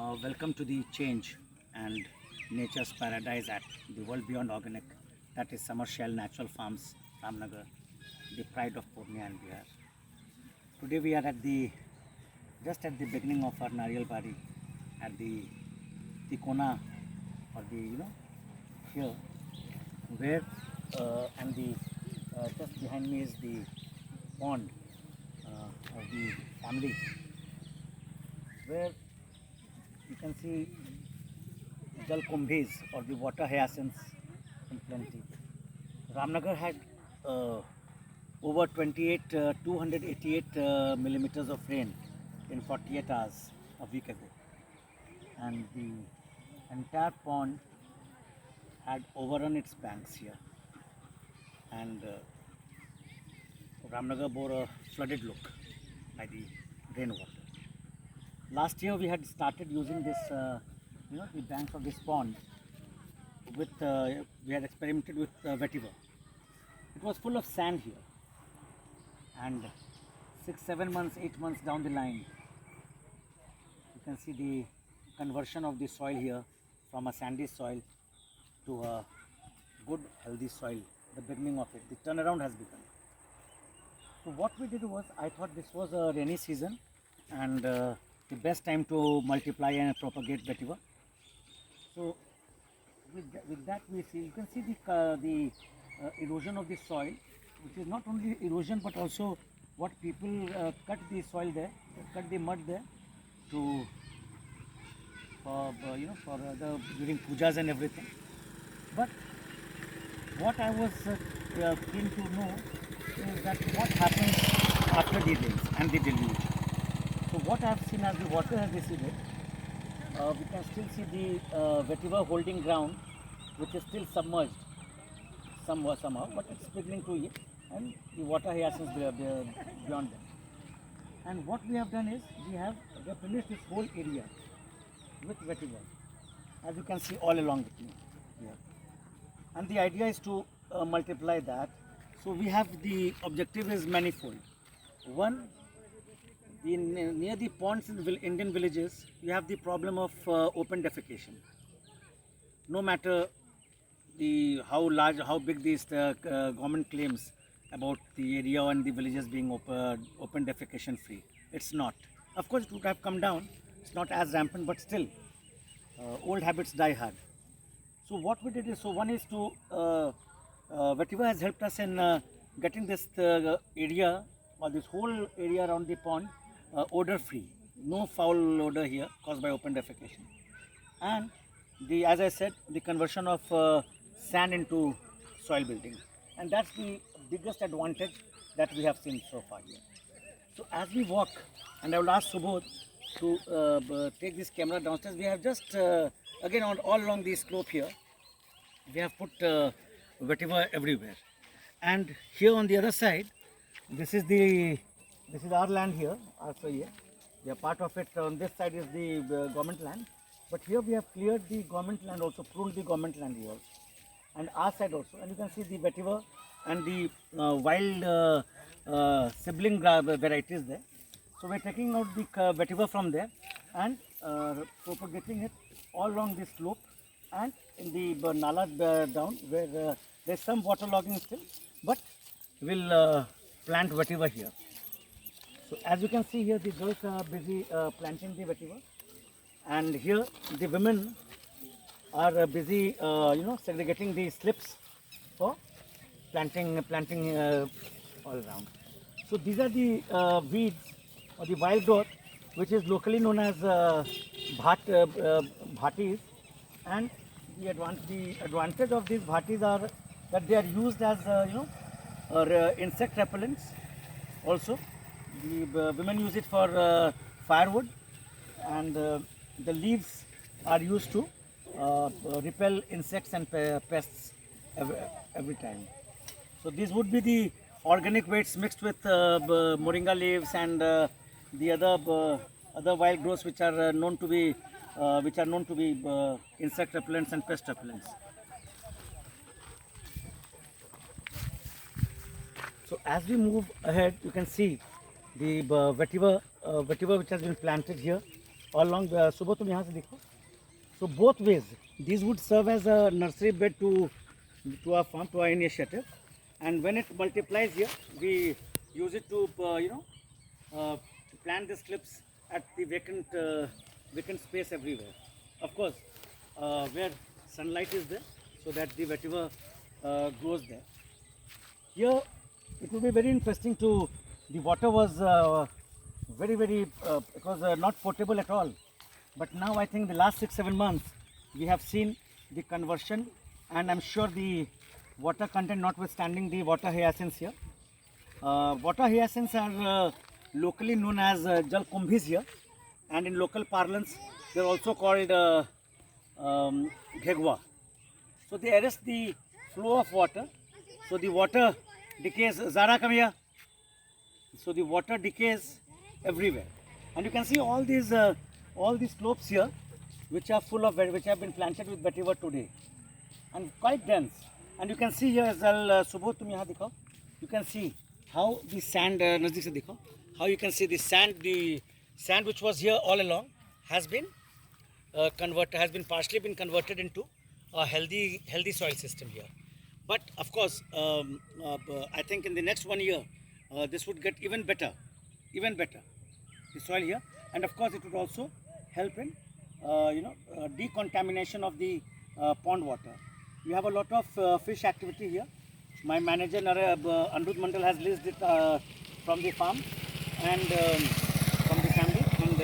Welcome to the change and nature's paradise at the world beyond organic. That is Samar Shail Natural Farms, Ramnagar, the pride of Purnia and Bihar. Today we are at the just at the beginning of our Nariyal Bari, at the Kona or the here where and the just behind me is the pond of the family where you can see jal kumbhis or the water hyacinths in plenty. Ramnagar had over 288 millimeters of rain in 48 hours a week ago, and the entire pond had overrun its banks here, and Ramnagar bore a flooded look by the rainwater. Last year we had started using this, the banks of this pond with, we had experimented with vetiver. It was full of sand here, and 6, 7 months, 8 months down the line, you can see the conversion of the soil here from a sandy soil to a good healthy soil, the beginning of it, the turnaround has begun. So what we did was, I thought this was a rainy season and the best time to multiply and propagate vetiver. So with that we see, you can see the erosion of the soil, which is not only erosion but also what people cut the soil there, cut the mud there to for the during pujas and everything. But what I was keen to know is that what happens after the rains and the deluge. So what I have seen, as the water has receded, we can still see the vetiver holding ground, which is still submerged somehow, but it's beginning to eat, and the water hyacinths beyond them. And what we have done is, we have replenished this whole area with vetiver, as you can see all along with me here. And the idea is to multiply that. So we have, the objective is manifold. One, near the ponds in Indian villages, you have the problem of open defecation. No matter how big these government claims about the area and the villages being open defecation free, it's not. Of course, it would have come down. It's not as rampant, but still, old habits die hard. So what we did is, so one is to vetiver has helped us in getting this area, or this whole area around the pond, odor free. No foul odor here caused by open defecation. And as I said, the conversion of sand into soil building. And that's the biggest advantage that we have seen so far here. So as we walk, and I will ask Subodh to take this camera downstairs. We have just, again, all along the slope here, we have put vetiver everywhere. And here on the other side, this is our land here, also here. We are part of it. On this side is the government land, but here we have cleared the government land also, pruned the government land here also, and our side also. And you can see the vetiver and the wild sibling varieties there. So we are taking out the vetiver from there and propagating it all along this slope and in the nala down where there's some water logging still, but we'll plant vetiver here. So as you can see here, the girls are busy planting the vetiver, and here the women are busy, segregating the slips for planting all around. So these are the weeds or the wild growth, which is locally known as bhatis, and the advantage of these bhatis are that they are used as insect repellents. Also, the women use it for firewood, and the leaves are used to repel insects and pests every time. So these would be the organic weights mixed with moringa leaves and the other wild growths which are known to be insect repellents and pest repellents. So as we move ahead, you can see the vetiver which has been planted here all along. सुबह तुम यहाँ से देखो. So both ways, these would serve as a nursery bed to our farm, to our initiative. And when it multiplies here, we use it to plant the slips at the vacant space everywhere. Of course, where sunlight is there, so that the vetiver grows there. Here, it will be very interesting to. The water was it was not potable at all. But now I think the last 6-7 months we have seen the conversion, and I'm sure the water content notwithstanding the water hyacinths here. Water hyacinths are locally known as jalkumbhis here, and in local parlance they are also called ghegwa. So they arrest the flow of water. So the water decays. Zara, come here. So the water decays everywhere, and you can see all these slopes here, which are full of which have been planted with vetiver today, and quite dense. And you can see here as well. Subodh, tum yahan dikho. You can see how the sand. Nazdik se dikho. How you can see the sand which was here all along has been partially been converted into a healthy soil system here. But of course, I think in the next 1 year, this would get even better, the soil here, and of course it would also help in decontamination of the pond water. We have a lot of fish activity here. My manager Anurudh Mandal has leased it from the farm and from the family, and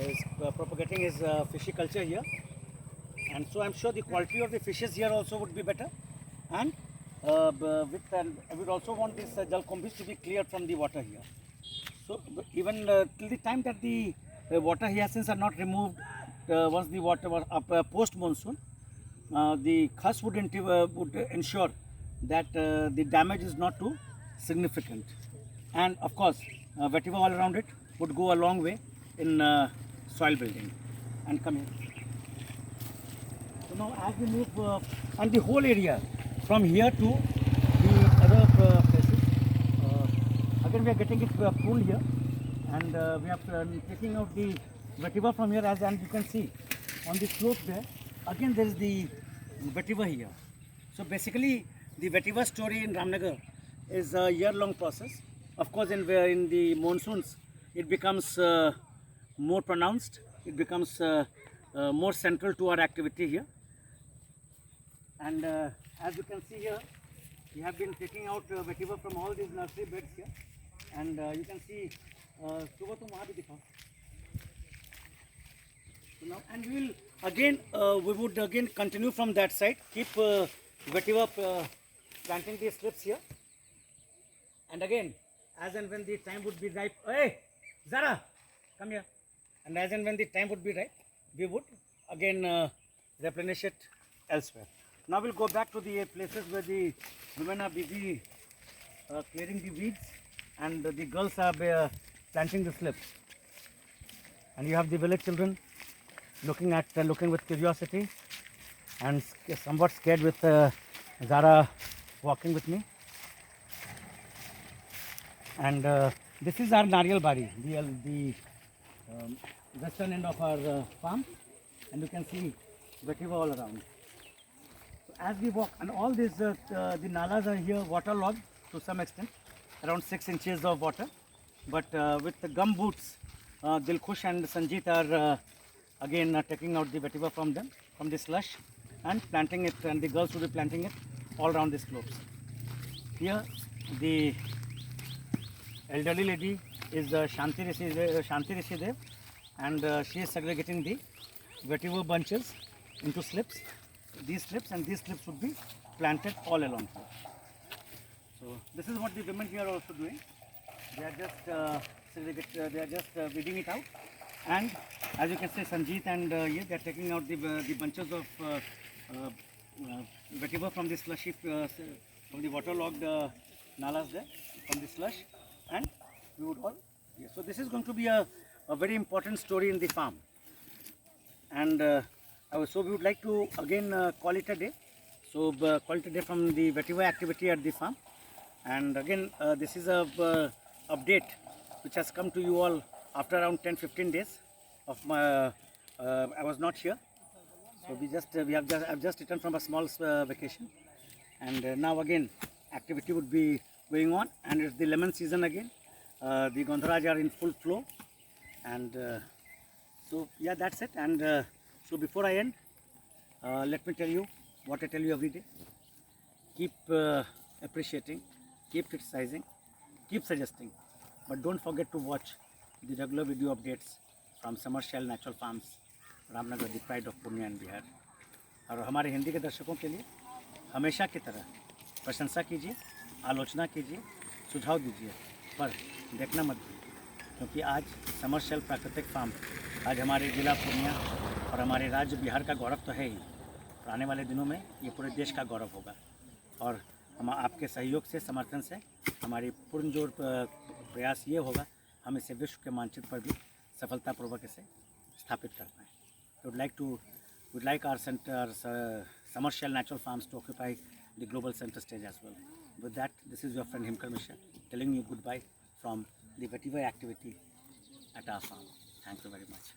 he is propagating his fishy culture here. And so I'm sure the quality of the fishes here also would be better, and we would also want this jalkumbhis to be cleared from the water here. So even till the time that the water hyacinths are not removed, once the water was up post monsoon, the khas would ensure that the damage is not too significant, and of course vetiver all around it would go a long way in soil building. And come here. So now as we move and the whole area from here to the other places, again we are getting it pruned here, and we are taking out the vetiver from here, and you can see on the slope there, again there is the vetiver here. So basically the vetiver story in Ramnagar is a year-long process. Of course in the monsoons it becomes more pronounced, it becomes more central to our activity here. And as you can see here, we have been taking out vetiver from all these nursery beds here, and you can see Subodh, tum wahan bhi dikhao. So now, and we would again continue from that side, keep vetiver planting these slips here, and again as and when the time would be ripe, hey Zara, come here, and as and when the time would be ripe, we would again replenish it elsewhere. Now we'll go back to the places where the women are busy clearing the weeds, and the girls are planting the slips. And you have the village children looking with curiosity and somewhat scared with Zara walking with me. And this is our Nariyal Bari, the western end of our farm, and you can see vetiver all around. As we walk, and all these the nalas are here waterlogged to some extent, around 6 inches of water, but with the gum boots, Dilkhush and Sanjeet are again taking out the vetiver from the slush and planting it, and the girls will be planting it all around the slopes. Here the elderly lady is Shanti Rishi Dev, and she is segregating the vetiver bunches into slips. These slips would be planted all along here. So this is what the women here are also doing. They are just weeding it out, and as you can see, Sanjeet and they are taking out the bunches of vetiver from the slushy from the waterlogged nalas there, from the slush, and we would all. Yeah. So this is going to be a very important story in the farm, and. So we would like to again call it a day. So call it a day from the vetiver activity at the farm. And again, this is a update which has come to you all after around 10-15 days of my, I was not here. So I've just returned from a small vacation, and now again activity would be going on, and it's the lemon season again. The Gondharaj are in full flow, and so yeah, that's it. And so before I end, let me tell you what I tell you every day. Keep appreciating, keep criticizing, keep suggesting, but don't forget to watch the regular video updates from Samar Shail Natural Farms, Ramnagar, the pride of Purnia and Bihar. और हमारे हिंदी के दर्शकों के लिए हमेशा की तरह प्रशंसा कीजिए, आलोचना कीजिए, सुझाव दीजिए, पर देखना मत भूलिए, क्योंकि आज समर शैल प्राकृतिक फार्म आज हमारे जिला पूर्णिया और हमारे राज्य बिहार का गौरव तो है ही, और आने वाले दिनों में ये पूरे देश का गौरव होगा। और हम आपके सहयोग से, समर्थन से हमारी पुरजोर प्रयास ये होगा, हम इसे विश्व के मानचित्र पर भी सफलतापूर्वक इसे स्थापित कर पाएँ। Would like our Samar Shail Natural Farms to occupy the global center stage as well. With that, this is your friend Himkar Mishra telling you goodbye from the vetiver activity at our farm. Thank you very much.